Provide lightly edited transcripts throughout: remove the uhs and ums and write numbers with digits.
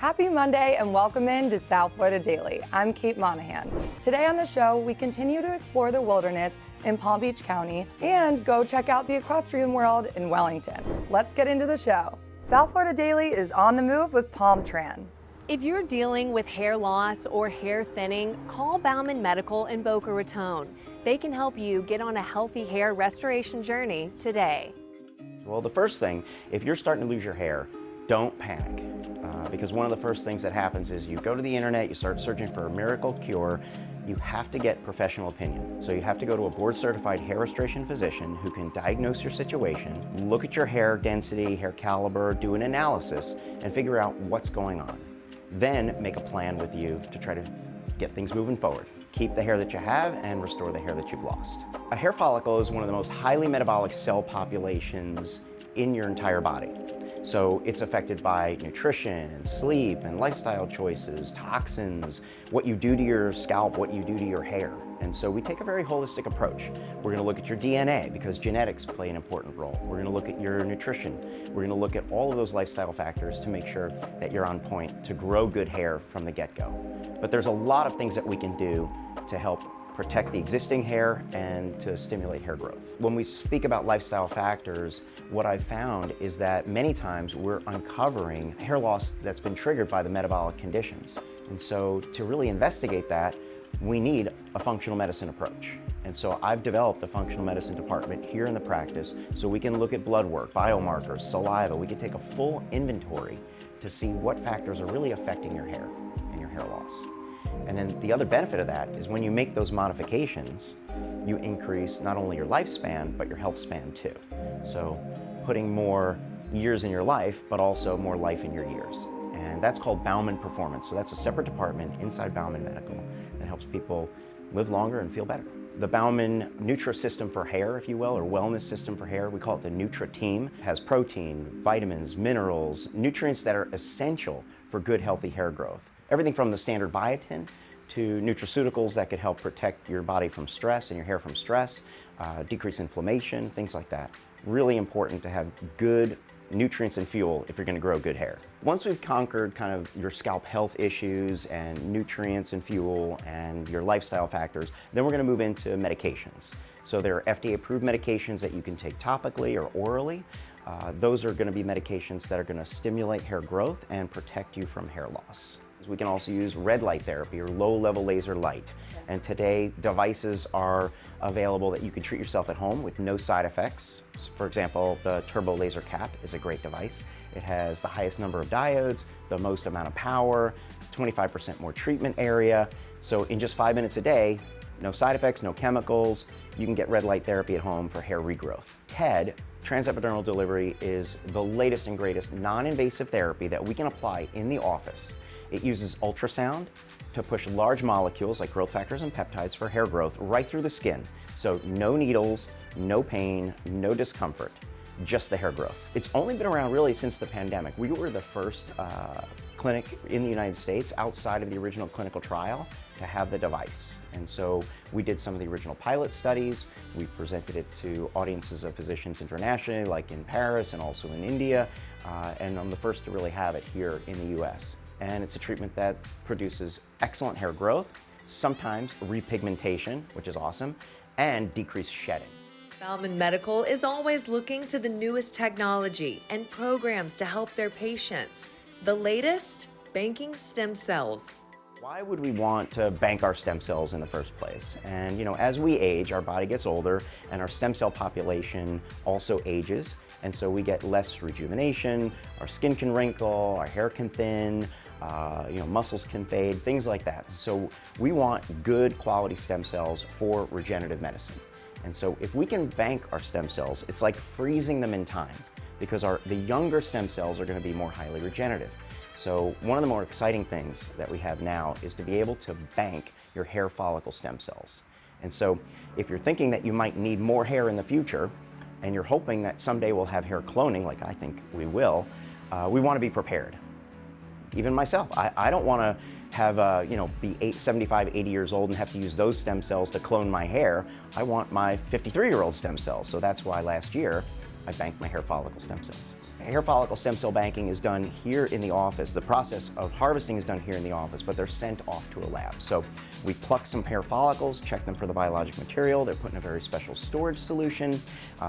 Happy Monday and welcome in to South Florida Daily. I'm Kate Monahan. Today on the show, we continue to explore the wilderness in Palm Beach County and go check out the equestrian world in Wellington. Let's get into the show. South Florida Daily is on the move with Palmtran. If you're dealing with hair loss or hair thinning, call Bauman Medical in Boca Raton. They can help you get on a healthy hair restoration journey today. Well, the first thing, if you're starting to lose your hair, don't panic. Because one of the first things that happens is you go to the internet, you start searching for a miracle cure. You have to get professional opinion. So you have to go to a board-certified hair restoration physician who can diagnose your situation, look at your hair density, hair caliber, do an analysis, and figure out what's going on. Then make a plan with you to try to get things moving forward. Keep the hair that you have and restore the hair that you've lost. A hair follicle is one of the most highly metabolic cell populations in your entire body. So it's affected by nutrition and sleep and lifestyle choices, toxins, what you do to your scalp, what you do to your hair. And so we take a very holistic approach. We're going to look at your DNA because genetics play an important role. We're going to look at your nutrition. We're going to look at all of those lifestyle factors to make sure that you're on point to grow good hair from the get-go. But there's a lot of things that we can do to help protect the existing hair and to stimulate hair growth. When we speak about lifestyle factors, what I've found is that many times we're uncovering hair loss that's been triggered by the metabolic conditions. And so to really investigate that, we need a functional medicine approach. And so I've developed a functional medicine department here in the practice so we can look at blood work, biomarkers, saliva. We can take a full inventory to see what factors are really affecting your hair and your hair loss. And then the other benefit of that is when you make those modifications, you increase not only your lifespan, but your health span too. So putting more years in your life, but also more life in your years. And that's called Bauman Performance. So that's a separate department inside Bauman Medical that helps people live longer and feel better. The Bauman Nutra System for hair, if you will, or wellness system for hair, we call it the Nutra Team, has protein, vitamins, minerals, nutrients that are essential for good, healthy hair growth. Everything from the standard biotin to nutraceuticals that could help protect your body from stress and your hair from stress, decrease inflammation, things like that. Really important to have good nutrients and fuel if you're going to grow good hair. Once we've conquered kind of your scalp health issues and nutrients and fuel and your lifestyle factors, then we're going to move into medications. So there are FDA-approved medications that you can take topically or orally. Those are going to be medications that are going to stimulate hair growth and protect you from hair loss. We can also use red light therapy or low-level laser light. And today, devices are available that you can treat yourself at home with no side effects. For example, the Turbo Laser Cap is a great device. It has the highest number of diodes, the most amount of power, 25% more treatment area. So in just 5 minutes a day, no side effects, no chemicals, you can get red light therapy at home for hair regrowth. TED, transepidermal delivery, is the latest and greatest non-invasive therapy that we can apply in the office. It uses ultrasound to push large molecules like growth factors and peptides for hair growth right through the skin. So no needles, no pain, no discomfort, just the hair growth. It's only been around really since the pandemic. We were the first clinic in the United States outside of the original clinical trial to have the device. And so we did some of the original pilot studies. We presented it to audiences of physicians internationally, like in Paris and also in India. And I'm the first to really have it here in the US. And it's a treatment that produces excellent hair growth, sometimes repigmentation, which is awesome, and decreased shedding. Bauman Medical is always looking to the newest technology and programs to help their patients. The latest, banking stem cells. Why would we want to bank our stem cells in the first place? And as we age, our body gets older and our stem cell population also ages. And so we get less rejuvenation, our skin can wrinkle, our hair can thin, muscles can fade, things like that. So we want good quality stem cells for regenerative medicine. And so if we can bank our stem cells, it's like freezing them in time because the younger stem cells are going to be more highly regenerative. So one of the more exciting things that we have now is to be able to bank your hair follicle stem cells. And so if you're thinking that you might need more hair in the future, and you're hoping that someday we'll have hair cloning, like I think we will, we want to be prepared. Even myself, I don't want to have, be 75, 80 years old and have to use those stem cells to clone my hair. I want my 53-year-old stem cells. So that's why last year I banked my hair follicle stem cells. Hair follicle stem cell banking is done here in the office. The process of harvesting is done here in the office, but they're sent off to a lab. So we pluck some hair follicles, check them for the biologic material. They're put in a very special storage solution,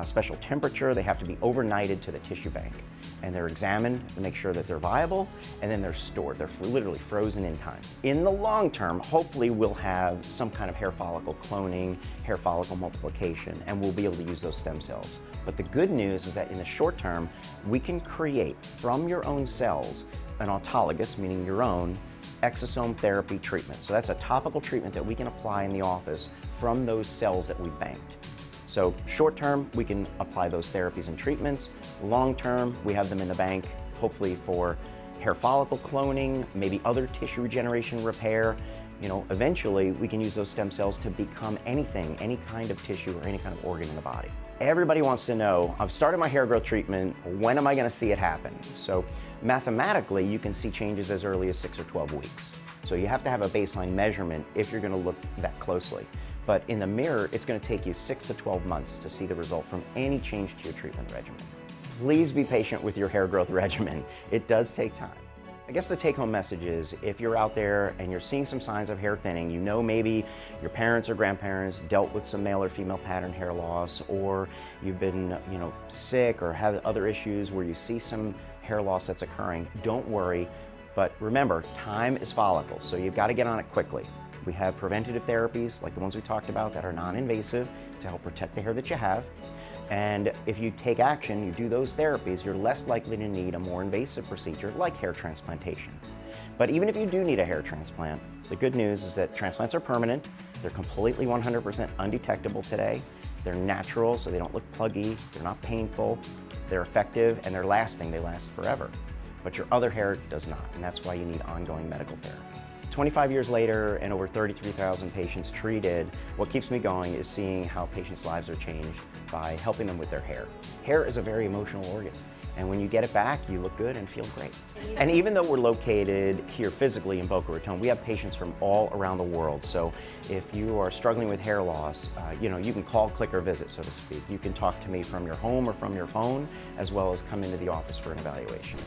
special temperature. They have to be overnighted to the tissue bank. And they're examined to make sure that they're viable, and then they're stored. They're literally frozen in time. In the long term, hopefully we'll have some kind of hair follicle cloning, hair follicle multiplication, and we'll be able to use those stem cells. But the good news is that in the short term, we can create from your own cells an autologous, meaning your own, exosome therapy treatment. So that's a topical treatment that we can apply in the office from those cells that we banked. So short term, we can apply those therapies and treatments. Long term, we have them in the bank, hopefully for hair follicle cloning, maybe other tissue regeneration repair. You know, eventually we can use those stem cells to become anything, any kind of tissue or any kind of organ in the body. Everybody wants to know, I've started my hair growth treatment, when am I gonna see it happen? So mathematically, you can see changes as early as 6 or 12 weeks. So you have to have a baseline measurement if you're gonna look that closely. But in the mirror, it's gonna take you 6 to 12 months to see the result from any change to your treatment regimen. Please be patient with your hair growth regimen. It does take time. I guess the take-home message is, if you're out there and you're seeing some signs of hair thinning, you know maybe your parents or grandparents dealt with some male or female pattern hair loss, or you've been, sick or have other issues where you see some hair loss that's occurring, don't worry. But remember, time is follicles, so you've got to get on it quickly. We have preventative therapies like the ones we talked about that are non-invasive to help protect the hair that you have. And if you take action, you do those therapies, you're less likely to need a more invasive procedure like hair transplantation. But even if you do need a hair transplant, the good news is that transplants are permanent. They're completely 100% undetectable today. They're natural, so they don't look pluggy, they're not painful, they're effective, and they're lasting. They last forever. But your other hair does not, and that's why you need ongoing medical therapy. 25 years later and over 33,000 patients treated, what keeps me going is seeing how patients' lives are changed by helping them with their hair. Hair is a very emotional organ, and when you get it back, you look good and feel great. And even though we're located here physically in Boca Raton, we have patients from all around the world. So if you are struggling with hair loss, you can call, click, or visit, so to speak. You can talk to me from your home or from your phone, as well as come into the office for an evaluation.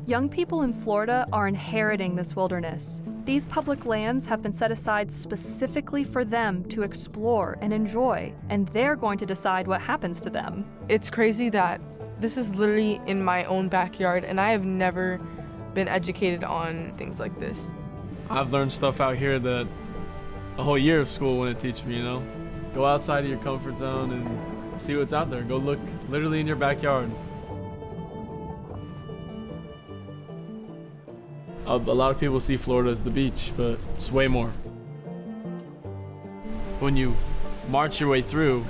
Young people in Florida are inheriting this wilderness. These public lands have been set aside specifically for them to explore and enjoy, and they're going to decide what happens to them. It's crazy that this is literally in my own backyard, and I have never been educated on things like this. I've learned stuff out here that a whole year of school wouldn't teach me, Go outside of your comfort zone and see what's out there. Go look literally in your backyard. A lot of people see Florida as the beach, but it's way more. When you march your way through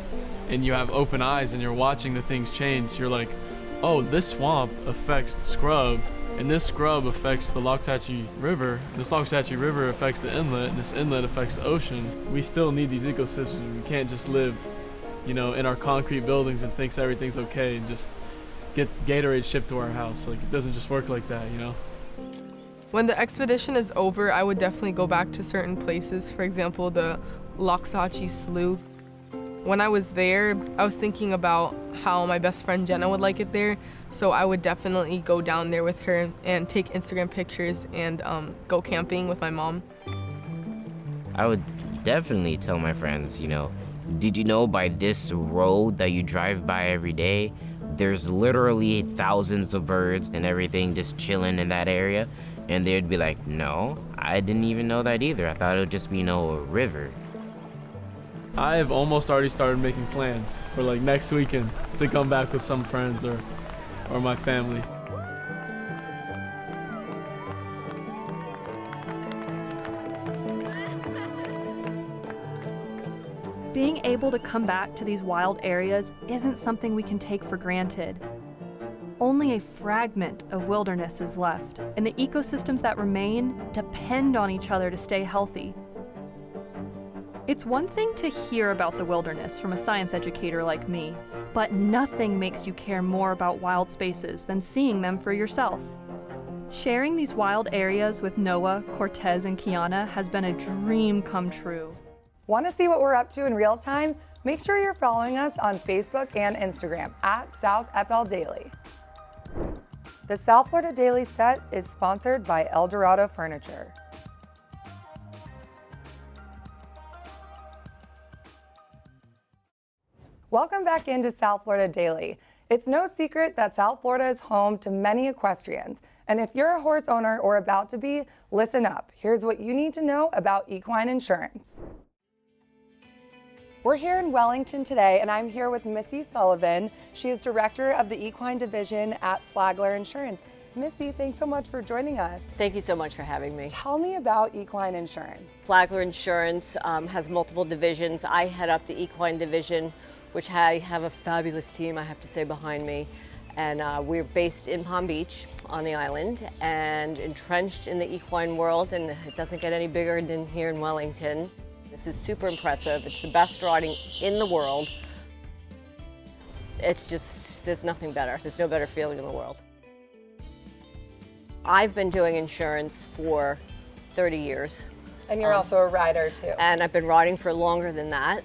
and you have open eyes and you're watching the things change, you're like, oh, this swamp affects scrub, and this scrub affects the Loxahatchee River. This Loxahatchee River affects the inlet, and this inlet affects the ocean. We still need these ecosystems. We can't just live, in our concrete buildings and think everything's okay and just get Gatorade shipped to our house. Like, it doesn't just work like that, When the expedition is over, I would definitely go back to certain places. For example, the Loxahatchee Slough. When I was there, I was thinking about how my best friend Jenna would like it there. So I would definitely go down there with her and take Instagram pictures and go camping with my mom. I would definitely tell my friends, did you know by this road that you drive by every day, there's literally thousands of birds and everything just chilling in that area? And they'd be like, no, I didn't even know that either. I thought it would just be, a river. I've almost already started making plans for next weekend to come back with some friends or my family. Being able to come back to these wild areas isn't something we can take for granted. Only a fragment of wilderness is left, and the ecosystems that remain depend on each other to stay healthy. It's one thing to hear about the wilderness from a science educator like me, but nothing makes you care more about wild spaces than seeing them for yourself. Sharing these wild areas with Noah, Cortez, and Kiana has been a dream come true. Want to see what we're up to in real time? Make sure you're following us on Facebook and Instagram at South FL Daily. The South Florida Daily set is sponsored by El Dorado Furniture. Welcome back into South Florida Daily. It's no secret that South Florida is home to many equestrians. And if you're a horse owner or about to be, listen up. Here's what you need to know about equine insurance. We're here in Wellington today, and I'm here with Missy Sullivan. She is director of the equine division at Flagler Insurance. Missy, thanks so much for joining us. Thank you so much for having me. Tell me about equine insurance. Flagler Insurance has multiple divisions. I head up the equine division, which I have a fabulous team, I have to say, behind me. And we're based in Palm Beach on the island and entrenched in the equine world, and it doesn't get any bigger than here in Wellington. This is super impressive. It's the best riding in the world. It's just, there's nothing better. There's no better feeling in the world. I've been doing insurance for 30 years. And you're also a rider too. And I've been riding for longer than that.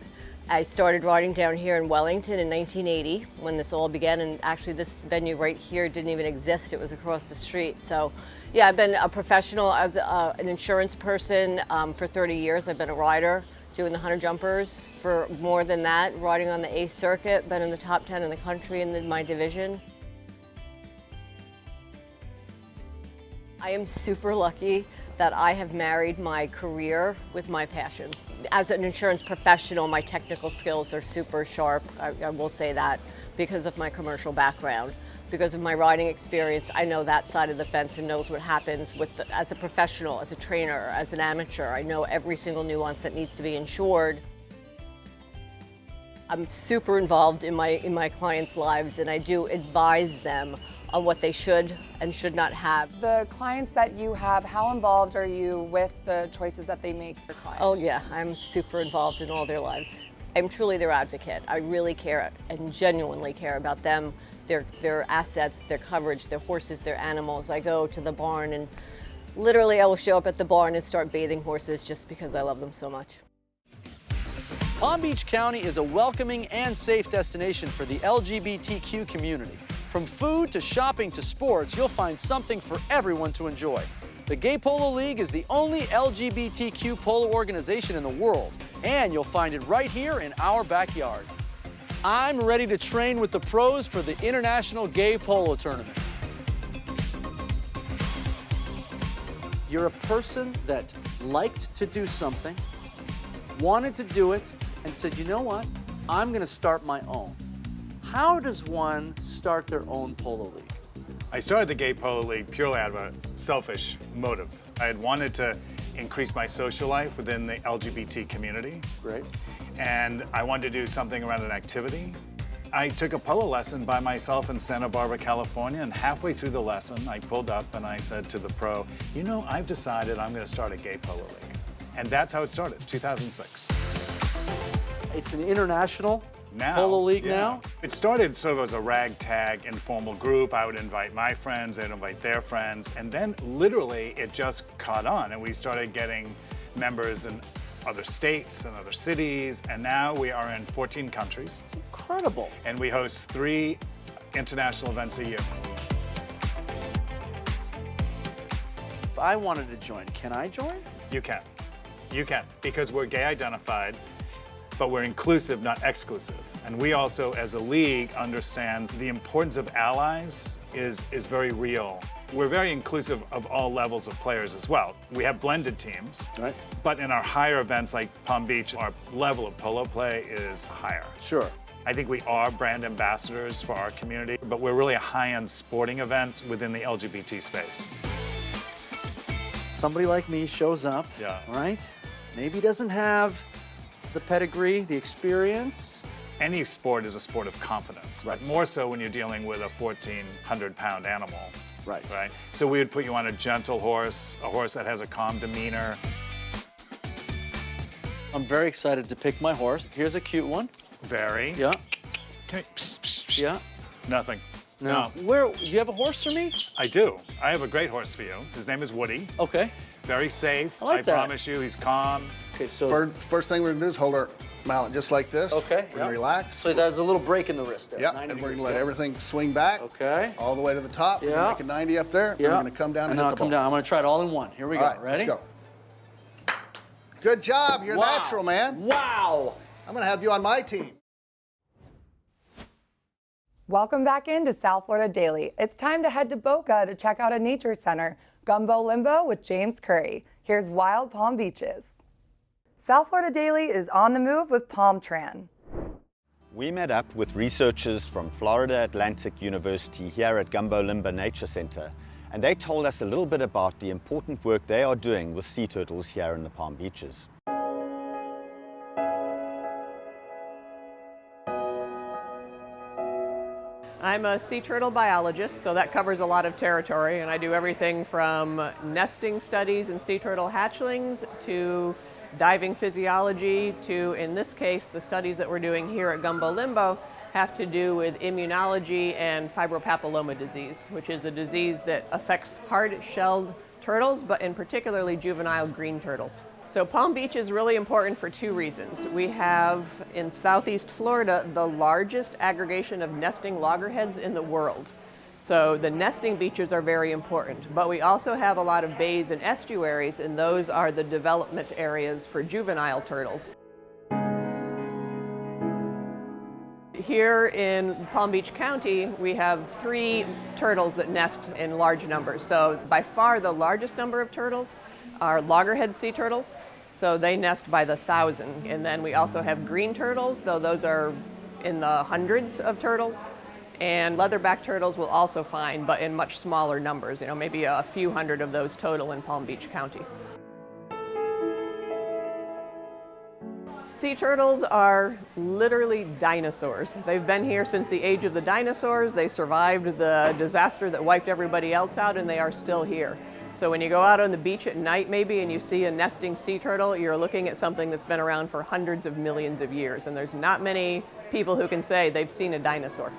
I started riding down here in Wellington in 1980 when this all began, and actually this venue right here didn't even exist. It was across the street. So yeah, I've been a professional as an insurance person for 30 years. I've been a rider, doing the 100 jumpers for more than that, riding on the A circuit, been in the top 10 in the country in my division. I am super lucky that I have married my career with my passion. As an insurance professional, my technical skills are super sharp, I will say that, because of my commercial background. Because of my riding experience, I know that side of the fence and knows what happens as a professional, as a trainer, as an amateur. I know every single nuance that needs to be insured. I'm super involved in my clients' lives, and I do advise them on what they should and should not have. The clients that you have, how involved are you with the choices that they make for clients? Oh yeah, I'm super involved in all their lives. I'm truly their advocate. I really care and genuinely care about them, their assets, their coverage, their horses, their animals. I go to the barn and literally I will show up at the barn and start bathing horses just because I love them so much. Palm Beach County is a welcoming and safe destination for the LGBTQ community. From food to shopping to sports, you'll find something for everyone to enjoy. The Gay Polo League is the only LGBTQ polo organization in the world, and you'll find it right here in our backyard. I'm ready to train with the pros for the International Gay Polo Tournament. You're a person that liked to do something, wanted to do it, and said, you know what, I'm gonna start my own. How does one start their own polo league? I started the Gay Polo League purely out of a selfish motive. I had wanted to increase my social life within the LGBT community. Great. And I wanted to do something around an activity. I took a polo lesson by myself in Santa Barbara, California, and halfway through the lesson, I pulled up and I said to the pro, you know, I've decided I'm gonna start a Gay Polo League. And that's how it started, 2006. It's an international polo league now? It started sort of as a ragtag informal group. I would invite my friends, they'd invite their friends, and then literally it just caught on and we started getting members in other states and other cities, and now we are in 14 countries. Incredible. And we host 3 international events a year. If I wanted to join, can I join? You can. You can, because we're gay identified, but we're inclusive, not exclusive. And we also, as a league, understand the importance of allies is very real. We're very inclusive of all levels of players as well. We have blended teams, right? But in our higher events like Palm Beach, our level of polo play is higher. Sure. I think we are brand ambassadors for our community, but we're really a high-end sporting event within the LGBT space. Somebody like me shows up, right? Maybe doesn't have the pedigree, the experience. Any sport is a sport of confidence, right? But more so when you're dealing with a 1,400-pound animal. Right. Right. So we would put you on a gentle horse, a horse that has a calm demeanor. I'm very excited to pick my horse. Here's a cute one. Very. Yeah. Okay. Psst, psst, psst. Yeah. Nothing. No. Where, do you have a horse for me? I do. I have a great horse for you. His name is Woody. Okay. Very safe. I like that. Promise you, he's calm. Okay, so. First thing we're gonna do is hold our mallet just like this. Okay. We're gonna relax. So there's a little break in the wrist there. Yep, 90 and we're gonna degrees. let everything swing back. Okay. All the way to the top. We're gonna make a 90 up there. Yeah. We're gonna come down and then hit I'll the come ball. down. I'm gonna try it all in one. Here we go. All right, Ready? let's go. Good job. You're Wow. natural, man. Wow. I'm gonna have you on my team. Welcome back into South Florida Daily. It's time to head to Boca to check out a nature center, Gumbo Limbo with James Curry. Here's Wild Palm Beaches. South Florida Daily is on the move with PalmTran. We met up with researchers from Florida Atlantic University here at Gumbo Limbo Nature Center, and they told us a little bit about the important work they are doing with sea turtles here in the Palm Beaches. I'm a sea turtle biologist, so that covers a lot of territory, and I do everything from nesting studies in sea turtle hatchlings to diving physiology to, in this case, the studies that we're doing here at Gumbo Limbo have to do with immunology and fibropapilloma disease, which is a disease that affects hard-shelled turtles, but in particularly juvenile green turtles. So Palm Beach is really important for two reasons. We have in southeast Florida the largest aggregation of nesting loggerheads in the world. So the nesting beaches are very important, but we also have a lot of bays and estuaries, and those are the development areas for juvenile turtles. Here in Palm Beach County, we have 3 turtles that nest in large numbers. So by far the largest number of turtles are loggerhead sea turtles. So they nest by the thousands. And then we also have green turtles, though those are in the hundreds of turtles. And leatherback turtles will also find, but in much smaller numbers, maybe a few hundred of those total in Palm Beach County. Sea turtles are literally dinosaurs. They've been here since the age of the dinosaurs. They survived the disaster that wiped everybody else out, and they are still here. So when you go out on the beach at night maybe and you see a nesting sea turtle, you're looking at something that's been around for hundreds of millions of years, and there's not many people who can say they've seen a dinosaur.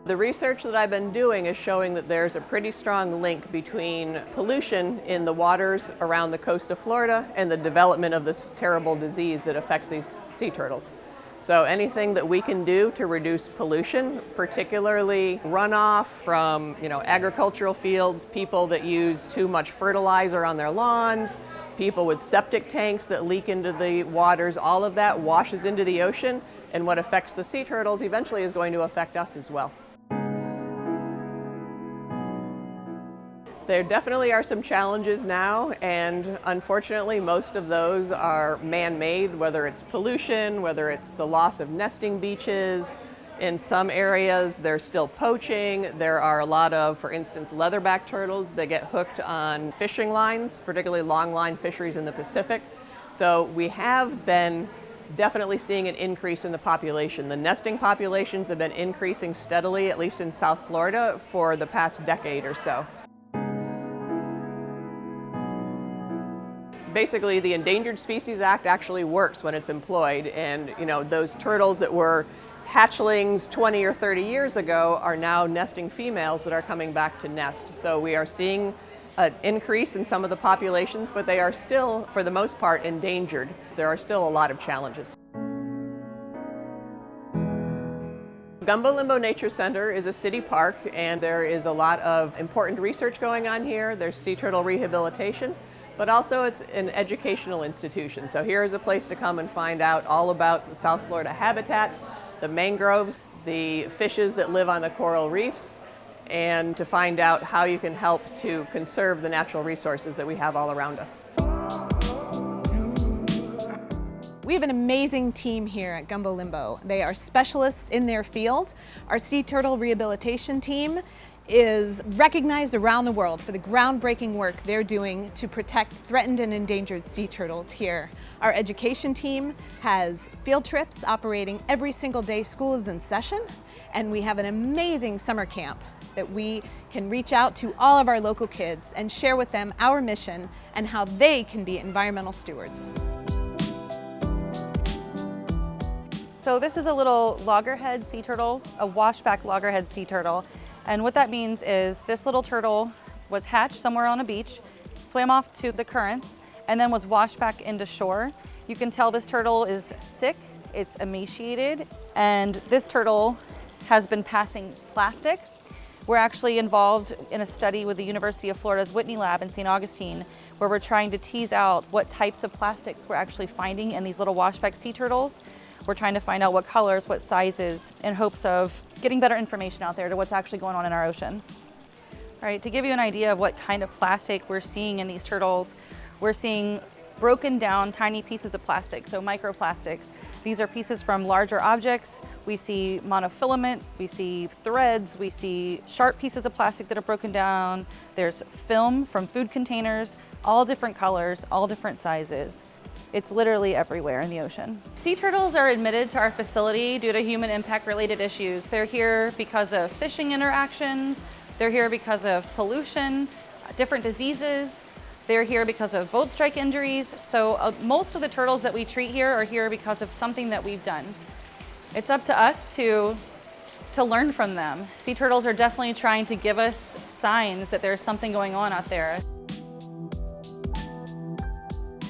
The research that I've been doing is showing that there's a pretty strong link between pollution in the waters around the coast of Florida and the development of this terrible disease that affects these sea turtles. So anything that we can do to reduce pollution, particularly runoff from agricultural fields, people that use too much fertilizer on their lawns, people with septic tanks that leak into the waters, all of that washes into the ocean, and what affects the sea turtles eventually is going to affect us as well. There definitely are some challenges now, and unfortunately most of those are man-made, whether it's pollution, whether it's the loss of nesting beaches. In some areas they're still poaching. There are a lot of, for instance, leatherback turtles that get hooked on fishing lines, particularly long line fisheries in the Pacific. So we have been definitely seeing an increase in the population. The nesting populations have been increasing steadily, at least in South Florida, for the past decade or so. Basically, the Endangered Species Act actually works when it's employed, and those turtles that were hatchlings 20 or 30 years ago are now nesting females that are coming back to nest. So we are seeing an increase in some of the populations, but they are still, for the most part, endangered. There are still a lot of challenges. Gumbo Limbo Nature Center is a city park, and there is a lot of important research going on here. There's sea turtle rehabilitation, but also it's an educational institution. So here is a place to come and find out all about the South Florida habitats, the mangroves, the fishes that live on the coral reefs, and to find out how you can help to conserve the natural resources that we have all around us. We have an amazing team here at Gumbo Limbo. They are specialists in their field. Our sea turtle rehabilitation team is recognized around the world for the groundbreaking work they're doing to protect threatened and endangered sea turtles here. Our education team has field trips operating every single day school is in session, and we have an amazing summer camp that we can reach out to all of our local kids and share with them our mission and how they can be environmental stewards. So this is a little loggerhead sea turtle, a washback loggerhead sea turtle. And what that means is this little turtle was hatched somewhere on a beach, swam off to the currents, and then was washed back into shore. You can tell this turtle is sick, it's emaciated, and this turtle has been passing plastic. We're actually involved in a study with the University of Florida's Whitney Lab in St. Augustine, where we're trying to tease out what types of plastics we're actually finding in these little washback sea turtles. We're trying to find out what colors, what sizes, in hopes of getting better information out there to what's actually going on in our oceans. All right, to give you an idea of what kind of plastic we're seeing in these turtles, we're seeing broken down tiny pieces of plastic, so microplastics. These are pieces from larger objects. We see monofilament, we see threads, we see sharp pieces of plastic that are broken down. There's film from food containers, all different colors, all different sizes. It's literally everywhere in the ocean. Sea turtles are admitted to our facility due to human impact related issues. They're here because of fishing interactions. They're here because of pollution, different diseases. They're here because of boat strike injuries. So most of the turtles that we treat here are here because of something that we've done. It's up to us to learn from them. Sea turtles are definitely trying to give us signs that there's something going on out there.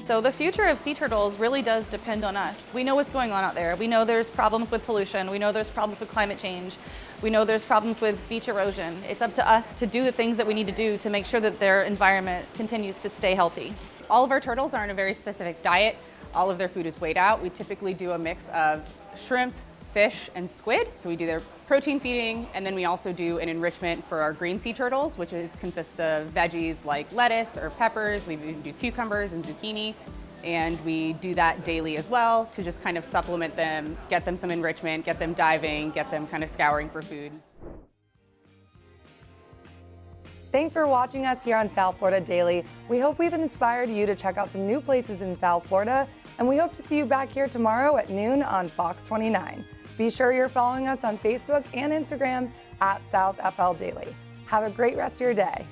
So the future of sea turtles really does depend on us. We know what's going on out there. We know there's problems with pollution. We know there's problems with climate change. We know there's problems with beach erosion. It's up to us to do the things that we need to do to make sure that their environment continues to stay healthy. All of our turtles are on a very specific diet. All of their food is weighed out. We typically do a mix of shrimp, fish, and squid. So we do their protein feeding, and then we also do an enrichment for our green sea turtles, which consists of veggies like lettuce or peppers. We do cucumbers and zucchini, and we do that daily as well to just kind of supplement them, get them some enrichment, get them diving, get them kind of scouring for food. Thanks for watching us here on South Florida Daily. We hope we've inspired you to check out some new places in South Florida, and we hope to see you back here tomorrow at noon on Fox 29. Be sure you're following us on Facebook and Instagram at South FL Daily. Have a great rest of your day.